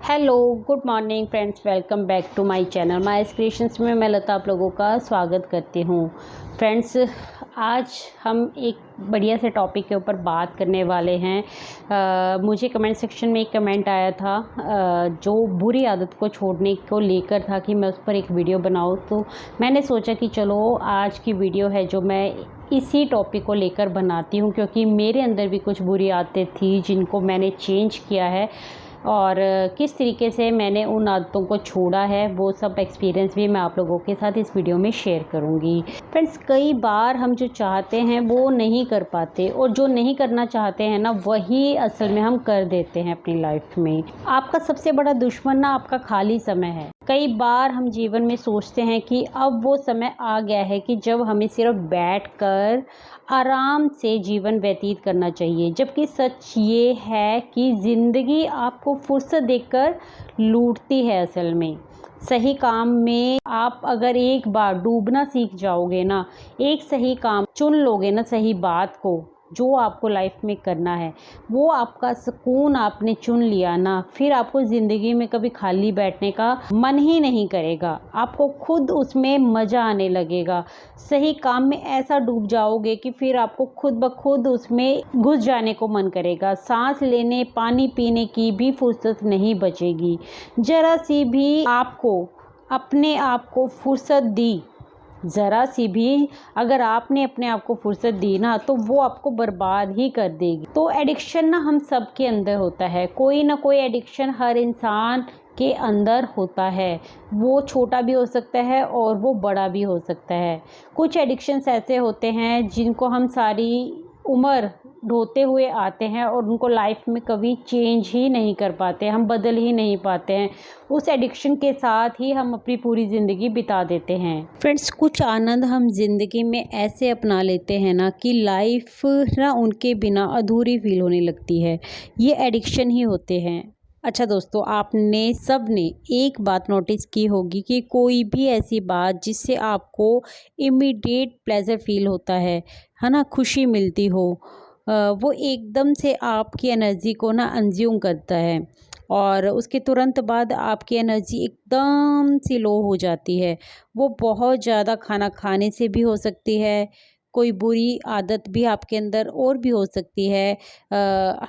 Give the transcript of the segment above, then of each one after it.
Hello, good morning friends, welcome back to my channel my creations में मैं लता आप लोगों का स्वागत करती हूँ। फ्रेंड्स, आज हम एक बढ़िया से टॉपिक के ऊपर बात करने वाले हैं। मुझे कमेंट सेक्शन में एक कमेंट आया था जो बुरी आदत को छोड़ने को लेकर था कि मैं उस पर एक वीडियो बनाऊँ, तो मैंने सोचा कि चलो आज की वीडियो है जो मैं इसी टॉपिक को लेकर बनाती हूँ, क्योंकि मेरे अंदर भी कुछ बुरी आदतें थी जिनको मैंने चेंज किया है और किस तरीके से मैंने उन आदतों को छोड़ा है वो सब एक्सपीरियंस भी मैं आप लोगों के साथ इस वीडियो में शेयर करूंगी। फ्रेंड्स, कई बार हम जो चाहते हैं वो नहीं कर पाते और जो नहीं करना चाहते हैं ना वही असल में हम कर देते हैं अपनी लाइफ में। आपका सबसे बड़ा दुश्मन ना आपका खाली समय है। कई बार हम जीवन में सोचते हैं कि अब वो समय आ गया है कि जब हमें सिर्फ बैठकर आराम से जीवन व्यतीत करना चाहिए, जबकि सच ये है कि ज़िंदगी आपको फुर्सत देकर लूटती है। असल में सही काम में आप अगर एक बार डूबना सीख जाओगे ना, एक सही काम चुन लोगे ना, सही बात को जो आपको लाइफ में करना है वो आपका सुकून आपने चुन लिया ना, फिर आपको ज़िंदगी में कभी खाली बैठने का मन ही नहीं करेगा। आपको खुद उसमें मज़ा आने लगेगा। सही काम में ऐसा डूब जाओगे कि फिर आपको खुद ब खुद उसमें घुस जाने को मन करेगा। सांस लेने पानी पीने की भी फुर्सत नहीं बचेगी। ज़रा सी भी आपको अपने आप को फुर्सत दी, ज़रा सी भी अगर आपने अपने आप को फुर्सत दी ना तो वो आपको बर्बाद ही कर देगी। तो एडिक्शन ना हम सब के अंदर होता है, कोई ना कोई एडिक्शन हर इंसान के अंदर होता है। वो छोटा भी हो सकता है और वो बड़ा भी हो सकता है। कुछ एडिक्शंस ऐसे होते हैं जिनको हम सारी उम्र ढोते हुए आते हैं और उनको लाइफ में कभी चेंज ही नहीं कर पाते, हम बदल ही नहीं पाते हैं। उस एडिक्शन के साथ ही हम अपनी पूरी ज़िंदगी बिता देते हैं। फ्रेंड्स, कुछ आनंद हम ज़िंदगी में ऐसे अपना लेते हैं ना कि लाइफ ना उनके बिना अधूरी फील होने लगती है। ये एडिक्शन ही होते हैं। अच्छा दोस्तों, आपने सब ने एक बात नोटिस की होगी कि कोई भी ऐसी बात जिससे आपको इमीडिएट प्लेजर फील होता है ना, खुशी मिलती हो, वो एकदम से आपकी एनर्जी को ना कंज्यूम करता है और उसके तुरंत बाद आपकी एनर्जी एकदम सी लो हो जाती है। वो बहुत ज़्यादा खाना खाने से भी हो सकती है, कोई बुरी आदत भी आपके अंदर और भी हो सकती है।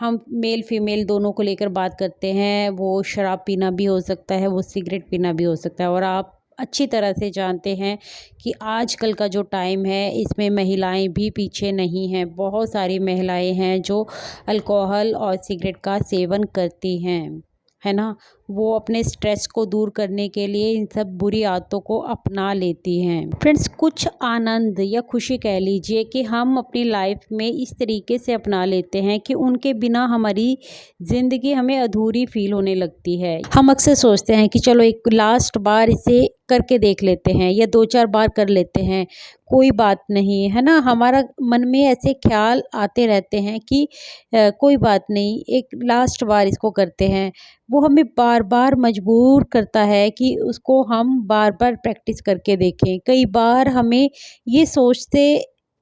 हम मेल फीमेल दोनों को लेकर बात करते हैं, वो शराब पीना भी हो सकता है, वो सिगरेट पीना भी हो सकता है। और आप अच्छी तरह से जानते हैं कि आजकल का जो टाइम है इसमें महिलाएं भी पीछे नहीं हैं। बहुत सारी महिलाएं हैं जो अल्कोहल और सिगरेट का सेवन करती हैं, है ना। वो अपने स्ट्रेस को दूर करने के लिए इन सब बुरी आदतों को अपना लेती हैं। फ्रेंड्स, कुछ आनंद या खुशी कह लीजिए कि हम अपनी लाइफ में इस तरीके से अपना लेते हैं कि उनके बिना हमारी ज़िंदगी हमें अधूरी फील होने लगती है। हम अक्सर सोचते हैं कि चलो एक लास्ट बार इसे करके देख लेते हैं या 2-4 बार कर लेते हैं, कोई बात नहीं, है ना। हमारा मन में ऐसे ख्याल आते रहते हैं कि कोई बात नहीं, एक लास्ट बार इसको करते हैं। वो हमें बार बार मजबूर करता है कि उसको हम बार बार प्रैक्टिस करके देखें। कई बार हमें ये सोचते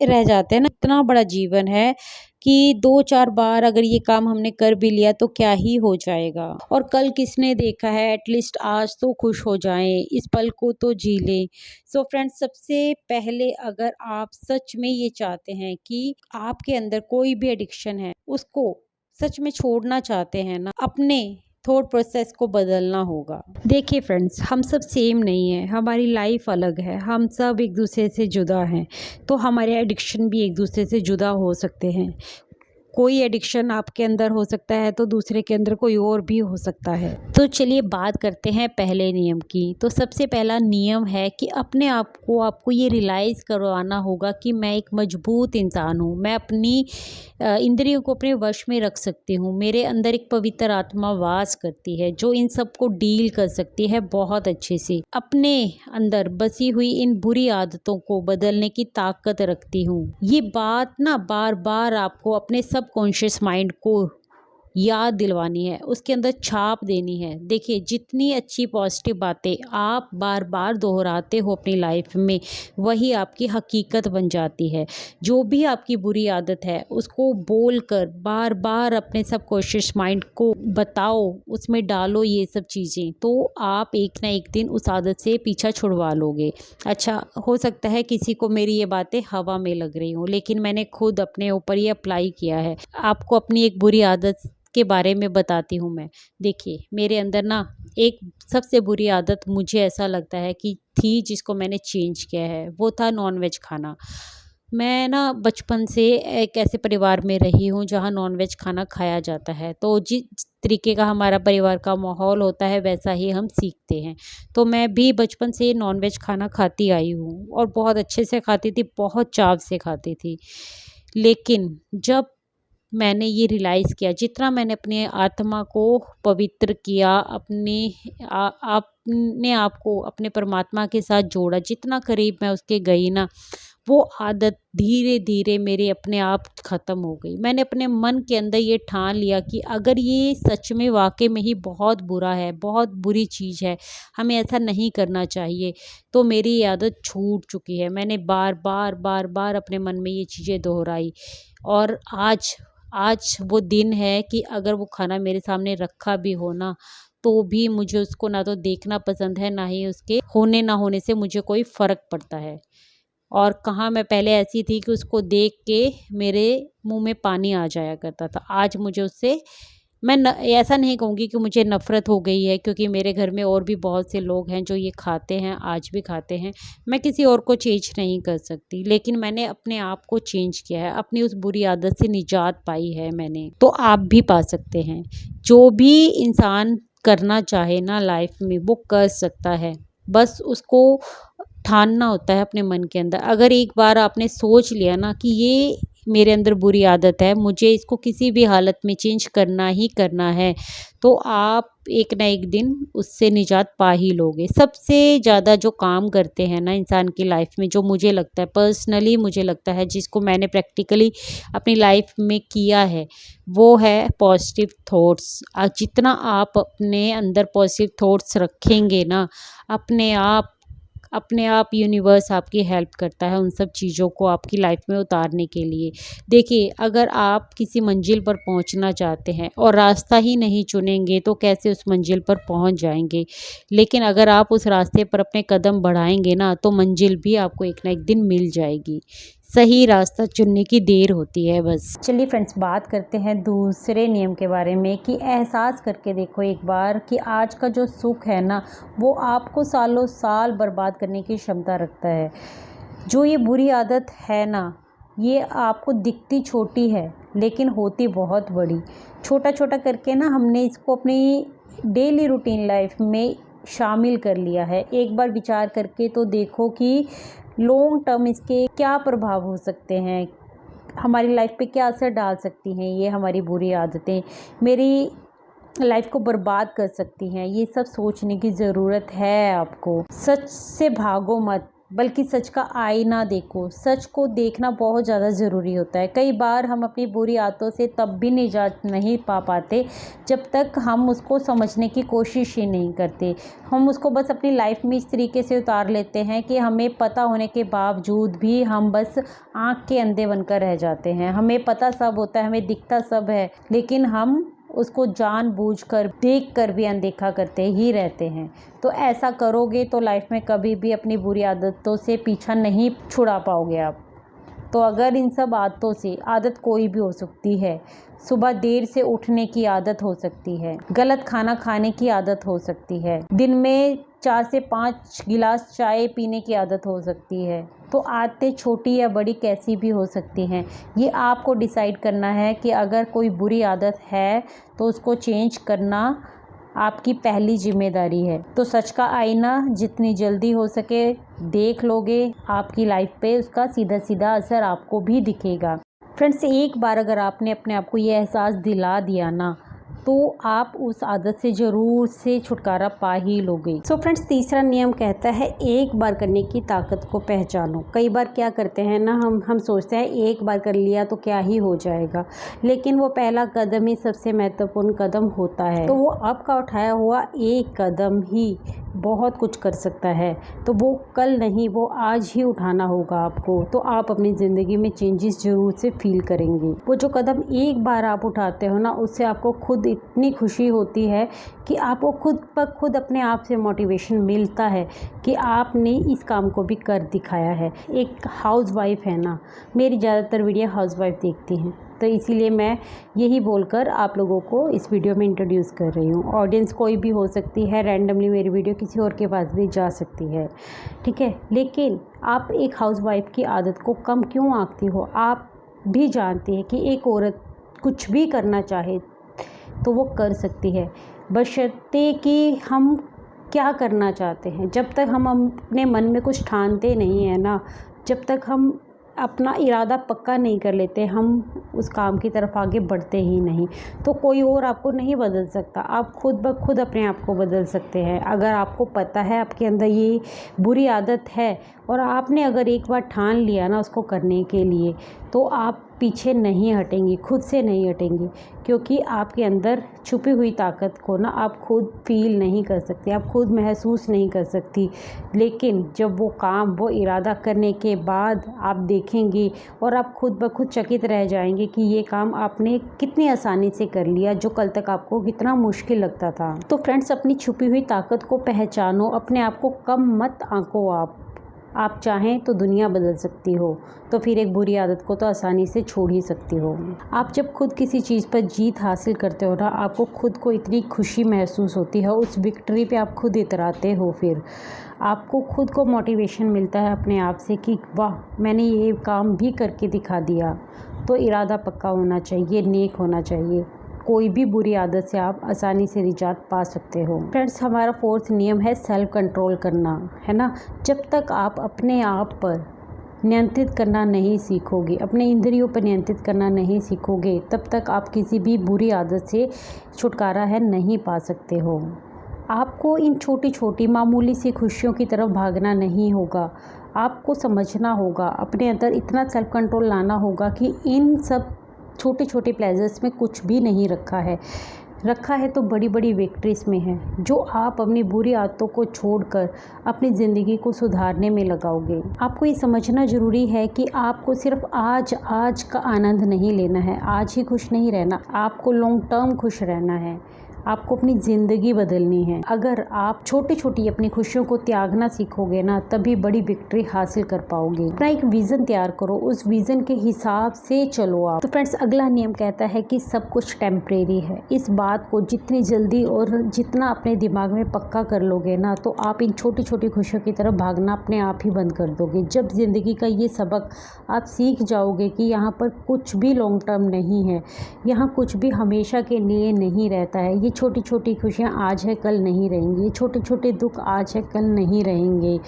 रह जाते हैं ना, इतना बड़ा जीवन है कि 2-4 बार अगर ये काम हमने कर भी लिया तो क्या ही हो जाएगा, और कल किसने देखा है, एटलीस्ट आज तो खुश हो जाएं, इस पल को तो जी लें। सो फ्रेंड्स, सबसे पहले अगर आप सच में ये चाहते हैं कि आपके अंदर कोई भी एडिक्शन है उसको सच में छोड़ना चाहते हैं ना, अपने थॉट प्रोसेस को बदलना होगा। देखिए फ्रेंड्स, हम सब सेम नहीं है, हमारी लाइफ अलग है, हम सब एक दूसरे से जुदा हैं, तो हमारे एडिक्शन भी एक दूसरे से जुदा हो सकते हैं। कोई एडिक्शन आपके अंदर हो सकता है तो दूसरे के अंदर कोई और भी हो सकता है। तो चलिए बात करते हैं पहले नियम की। तो सबसे पहला नियम है कि अपने आप को आपको ये रियलाइज़ करवाना होगा कि मैं एक मजबूत इंसान हूँ, मैं अपनी इंद्रियों को अपने वश में रख सकती हूँ। मेरे अंदर एक पवित्र आत्मा वास करती है जो इन सब को डील कर सकती है बहुत अच्छे से। अपने अंदर बसी हुई इन बुरी आदतों को बदलने की ताकत रखती हूँ। ये बात ना बार बार आपको अपने सबकॉन्शियस माइंड को याद दिलवानी है, उसके अंदर छाप देनी है। देखिए, जितनी अच्छी पॉजिटिव बातें आप बार बार दोहराते हो अपनी लाइफ में, वही आपकी हकीकत बन जाती है। जो भी आपकी बुरी आदत है उसको बोल कर बार बार अपने सबकॉन्शियस माइंड को बताओ, उसमें डालो ये सब चीज़ें, तो आप एक ना एक दिन उस आदत से पीछा छुड़वा लोगे। अच्छा, हो सकता है किसी को मेरी ये बातें हवा में लग रही हों, लेकिन मैंने खुद अपने ऊपर ये अप्लाई किया है। आपको अपनी एक बुरी आदत के बारे में बताती हूँ मैं। देखिए, मेरे अंदर ना एक सबसे बुरी आदत मुझे ऐसा लगता है कि थी, जिसको मैंने चेंज किया है, वो था नॉनवेज खाना। मैं ना बचपन से एक ऐसे परिवार में रही हूँ जहाँ नॉनवेज खाना खाया जाता है, तो जिस तरीके का हमारा परिवार का माहौल होता है वैसा ही हम सीखते हैं। तो मैं भी बचपन से नॉनवेज खाना खाती आई हूँ और बहुत अच्छे से खाती थी, बहुत चाव से खाती थी। लेकिन जब मैंने ये रियलाइज़ किया, जितना मैंने अपने आत्मा को पवित्र किया, अपने आप को अपने परमात्मा के साथ जोड़ा, जितना करीब मैं उसके गई ना, वो आदत धीरे धीरे मेरे अपने आप ख़त्म हो गई। मैंने अपने मन के अंदर ये ठान लिया कि अगर ये सच में वाकई में ही बहुत बुरा है, बहुत बुरी चीज़ है, हमें ऐसा नहीं करना चाहिए, तो मेरी ये आदत छूट चुकी है। मैंने बार बार बार बार अपने मन में ये चीज़ें दोहराई, और आज आज वो दिन है कि अगर वो खाना मेरे सामने रखा भी हो ना, तो भी मुझे उसको ना तो देखना पसंद है, ना ही उसके होने ना होने से मुझे कोई फ़र्क पड़ता है। और कहाँ मैं पहले ऐसी थी कि उसको देख के मेरे मुँह में पानी आ जाया करता था। आज मुझे उससे मैं न ऐसा नहीं कहूँगी कि मुझे नफ़रत हो गई है, क्योंकि मेरे घर में और भी बहुत से लोग हैं जो ये खाते हैं, आज भी खाते हैं। मैं किसी और को चेंज नहीं कर सकती, लेकिन मैंने अपने आप को चेंज किया है, अपनी उस बुरी आदत से निजात पाई है मैंने। तो आप भी पा सकते हैं। जो भी इंसान करना चाहे ना लाइफ़ में, वो कर सकता है। बस उसको ठानना होता है अपने मन के अंदर। अगर एक बार आपने सोच लिया ना कि ये मेरे अंदर बुरी आदत है, मुझे इसको किसी भी हालत में चेंज करना ही करना है, तो आप एक ना एक दिन उससे निजात पा ही लोगे। सबसे ज़्यादा जो काम करते हैं ना इंसान की लाइफ में, जो मुझे लगता है पर्सनली, मुझे लगता है जिसको मैंने प्रैक्टिकली अपनी लाइफ में किया है, वो है पॉजिटिव थॉट्स। जितना आप अपने अंदर पॉजिटिव थॉट्स रखेंगे ना, अपने आप अपने आप यूनिवर्स आपकी हेल्प करता है उन सब चीज़ों को आपकी लाइफ में उतारने के लिए। देखिए, अगर आप किसी मंजिल पर पहुंचना चाहते हैं और रास्ता ही नहीं चुनेंगे, तो कैसे उस मंजिल पर पहुंच जाएंगे। लेकिन अगर आप उस रास्ते पर अपने कदम बढ़ाएंगे ना, तो मंजिल भी आपको एक ना एक दिन मिल जाएगी। सही रास्ता चुनने की देर होती है बस। चलिए फ्रेंड्स, बात करते हैं दूसरे नियम के बारे में कि एहसास करके देखो एक बार कि आज का जो सुख है ना, वो आपको सालों साल बर्बाद करने की क्षमता रखता है। जो ये बुरी आदत है ना, ये आपको दिखती छोटी है, लेकिन होती बहुत बड़ी। छोटा छोटा करके ना हमने इसको अपनी डेली रूटीन लाइफ में शामिल कर लिया है। एक बार विचार करके तो देखो कि लॉन्ग टर्म इसके क्या प्रभाव हो सकते हैं, हमारी लाइफ पे क्या असर डाल सकती हैं ये हमारी बुरी आदतें, मेरी लाइफ को बर्बाद कर सकती हैं। ये सब सोचने की ज़रूरत है आपको। सच से भागो मत, बल्कि सच का आईना देखो। सच को देखना बहुत ज़्यादा ज़रूरी होता है। कई बार हम अपनी बुरी आदतों से तब भी निजात नहीं पा पाते जब तक हम उसको समझने की कोशिश ही नहीं करते। हम उसको बस अपनी लाइफ में इस तरीके से उतार लेते हैं कि हमें पता होने के बावजूद भी हम बस आँख के अंधे बनकर रह जाते हैं। हमें पता सब होता है, हमें दिखता सब है, लेकिन हम उसको जानबूझकर देखकर भी अनदेखा करते ही रहते हैं। तो ऐसा करोगे तो लाइफ में कभी भी अपनी बुरी आदतों से पीछा नहीं छुड़ा पाओगे आप। तो अगर इन सब आदतों से, आदत कोई भी हो सकती है, सुबह देर से उठने की आदत हो सकती है, गलत खाना खाने की आदत हो सकती है, दिन में 4 से 5 गिलास चाय पीने की आदत हो सकती है, तो आदतें छोटी या बड़ी कैसी भी हो सकती हैं। ये आपको डिसाइड करना है कि अगर कोई बुरी आदत है तो उसको चेंज करना आपकी पहली जिम्मेदारी है। तो सच का आईना जितनी जल्दी हो सके देख लोगे, आपकी लाइफ पे उसका सीधा सीधा असर आपको भी दिखेगा। फ्रेंड्स, एक बार अगर आपने अपने आप को ये एहसास दिला दिया ना, तो आप उस आदत से ज़रूर से छुटकारा पा ही लोगे। सो फ्रेंड्स, तीसरा नियम कहता है एक बार करने की ताकत को पहचानो। कई बार क्या करते हैं ना, हम सोचते हैं एक बार कर लिया तो क्या ही हो जाएगा, लेकिन वो पहला कदम ही सबसे महत्वपूर्ण कदम होता है। तो वो अब का उठाया हुआ एक कदम ही बहुत कुछ कर सकता है। तो वो कल नहीं, वो आज ही उठाना होगा आपको। तो आप अपनी ज़िंदगी में चेंजेस ज़रूर से फील करेंगे। वो जो कदम एक बार आप उठाते हो ना, उससे आपको खुद इतनी खुशी होती है कि आपको खुद ब खुद अपने आप से मोटिवेशन मिलता है कि आपने इस काम को भी कर दिखाया है। एक हाउसवाइफ है ना, मेरी ज़्यादातर वीडियो हाउसवाइफ देखती हैं, तो इसीलिए मैं यही बोलकर आप लोगों को इस वीडियो में इंट्रोड्यूस कर रही हूँ। ऑडियंस कोई भी हो सकती है, रैंडमली मेरी वीडियो किसी और के पास भी जा सकती है, ठीक है। लेकिन आप एक हाउसवाइफ की आदत को कम क्यों आंकती हो? आप भी जानती है कि एक औरत कुछ भी करना चाहे तो वो कर सकती है, बशर्ते कि हम क्या करना चाहते हैं। जब तक हम अपने मन में कुछ ठानते नहीं हैं ना, जब तक हम अपना इरादा पक्का नहीं कर लेते, हम उस काम की तरफ आगे बढ़ते ही नहीं। तो कोई और आपको नहीं बदल सकता, आप खुद ब खुद अपने आप को बदल सकते हैं। अगर आपको पता है आपके अंदर ये बुरी आदत है और आपने अगर एक बार ठान लिया ना उसको करने के लिए, तो आप पीछे नहीं हटेंगी, खुद से नहीं हटेंगी, क्योंकि आपके अंदर छुपी हुई ताकत को ना आप खुद फील नहीं कर सकते, आप खुद महसूस नहीं कर सकती। लेकिन जब वो काम, वो इरादा करने के बाद आप देखेंगी और आप खुद ब खुद चकित रह जाएंगे कि ये काम आपने कितनी आसानी से कर लिया, जो कल तक आपको कितना मुश्किल लगता था। तो फ्रेंड्स, अपनी छुपी हुई ताकत को पहचानो, अपने आप को कम मत आंको। आप चाहें तो दुनिया बदल सकती हो, तो फिर एक बुरी आदत को तो आसानी से छोड़ ही सकती हो। आप जब खुद किसी चीज़ पर जीत हासिल करते हो ना, आपको खुद को इतनी खुशी महसूस होती है, उस विक्ट्री पे आप खुद इतराते हो। फिर आपको खुद को मोटिवेशन मिलता है अपने आप से कि वाह, मैंने ये काम भी करके दिखा दिया। तो इरादा पक्का होना चाहिए, नेक होना चाहिए। कोई भी बुरी आदत से आप आसानी से निजात पा सकते हो। फ्रेंड्स, हमारा फोर्थ नियम है सेल्फ कंट्रोल करना, है ना। जब तक आप अपने आप पर नियंत्रित करना नहीं सीखोगे, अपने इंद्रियों पर नियंत्रित करना नहीं सीखोगे, तब तक आप किसी भी बुरी आदत से छुटकारा है नहीं पा सकते हो। आपको इन छोटी छोटी मामूली सी खुशियों की तरफ भागना नहीं होगा। आपको समझना होगा, अपने अंदर इतना सेल्फ कंट्रोल लाना होगा कि इन सब छोटे छोटे प्लेजर्स में कुछ भी नहीं रखा है तो बड़ी बड़ी विक्ट्रीज में है, जो आप अपनी बुरी आदतों को छोड़कर अपनी ज़िंदगी को सुधारने में लगाओगे। आपको ये समझना ज़रूरी है कि आपको सिर्फ आज का आनंद नहीं लेना है, आज ही खुश नहीं रहना, आपको लॉन्ग टर्म खुश रहना है। आपको अपनी ज़िंदगी बदलनी है। अगर आप छोटी छोटी अपनी खुशियों को त्यागना सीखोगे ना, तभी बड़ी विक्ट्री हासिल कर पाओगे। अपना एक विज़न तैयार करो, उस विज़न के हिसाब से चलो आप। तो फ्रेंड्स, अगला नियम कहता है कि सब कुछ टेम्परेरी है। इस बात को जितनी जल्दी और जितना अपने दिमाग में पक्का कर लोगे ना, तो आप इन छोटी छोटी खुशियों की तरफ भागना अपने आप ही बंद कर दोगे। जब ज़िंदगी का ये सबक आप सीख जाओगे कि यहाँ पर कुछ भी लॉन्ग टर्म नहीं है, यहाँ कुछ भी हमेशा के लिए नहीं रहता है, ये छोटी छोटी खुशियाँ आज है कल नहीं रहेंगी, ये छोटे छोटे दुख आज है कल नहीं रहेंगे,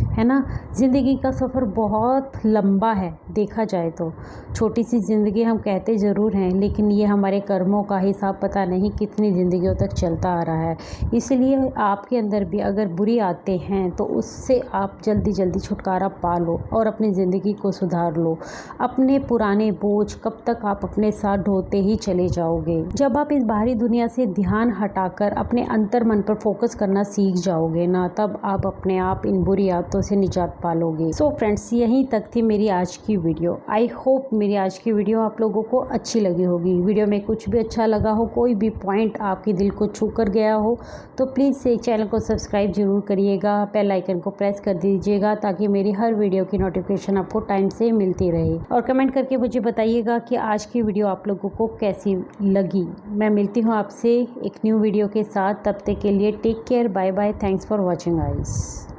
है ना। ज़िंदगी का सफ़र बहुत लंबा है, देखा जाए तो छोटी सी ज़िंदगी हम कहते ज़रूर हैं, लेकिन ये हमारे कर्मों का हिसाब पता नहीं कितनी ज़िंदगियों तक चलता आ रहा है। इसलिए आपके अंदर भी अगर बुरी आदतें हैं तो उससे आप जल्दी जल्दी छुटकारा पा लो और अपनी ज़िंदगी को सुधार लो। अपने पुराने बोझ कब तक आप अपने साथ ढोते ही चले जाओगे। जब आप इस बाहरी दुनिया से ध्यान हटाकर अपने अंतर मन पर फोकस करना सीख जाओगे ना, तब आप अपने आप इन बुरी आदतों से निजात पालोगे। सो फ्रेंड्स, यहीं तक थी मेरी आज की वीडियो। आई होप मेरी आज की वीडियो आप लोगों को अच्छी लगी होगी। वीडियो में कुछ भी अच्छा लगा हो, कोई भी पॉइंट आपके दिल को छू कर गया हो, तो प्लीज़ से चैनल को सब्सक्राइब जरूर करिएगा, बेल आइकन को प्रेस कर दीजिएगा, ताकि मेरी हर वीडियो की नोटिफिकेशन आपको टाइम से मिलती रहे। और कमेंट करके मुझे बताइएगा कि आज की वीडियो आप लोगों को कैसी लगी। मैं मिलती हूँ आपसे एक न्यू वीडियो के साथ। तब तक के लिए take care, bye bye, thanks for watching guys.